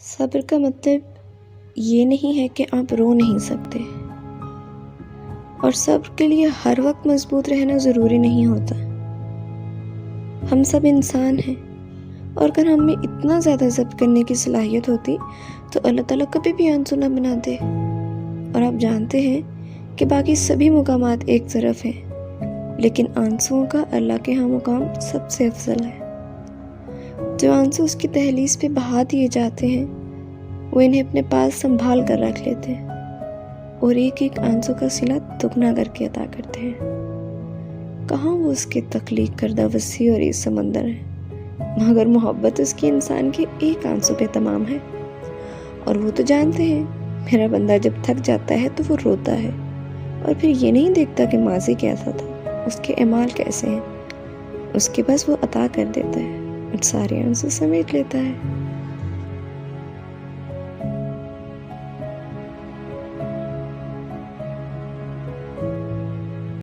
صبر کا مطلب یہ نہیں ہے کہ آپ رو نہیں سکتے، اور صبر کے لیے ہر وقت مضبوط رہنا ضروری نہیں ہوتا۔ ہم سب انسان ہیں، اور اگر ہم میں اتنا زیادہ صبر کرنے کی صلاحیت ہوتی تو اللہ تعالیٰ کبھی بھی آنسو نہ بناتے۔ اور آپ جانتے ہیں کہ باقی سبھی مقامات ایک طرف ہیں، لیکن آنسوؤں کا اللہ کے ہاں مقام سب سے افضل ہے۔ جو آنسو اس کی دہلیز پہ بہا دیے جاتے ہیں، وہ انہیں اپنے پاس سنبھال کر رکھ لیتے ہیں، اور ایک ایک آنسو کا صلہ دگنا کر کے عطا کرتے ہیں۔ کہاں وہ اس کے تخلیق کردہ وسیع اور اس سمندر ہے، مگر محبت اس کی انسان کے ایک آنسو پہ تمام ہے۔ اور وہ تو جانتے ہیں میرا بندہ جب تھک جاتا ہے تو وہ روتا ہے، اور پھر یہ نہیں دیکھتا کہ ماضی کیسا تھا، اس کے اعمال کیسے ہیں، اس کے بس وہ عطا کر دیتا ہے اور سارے آنسو سمیٹ لیتا ہے۔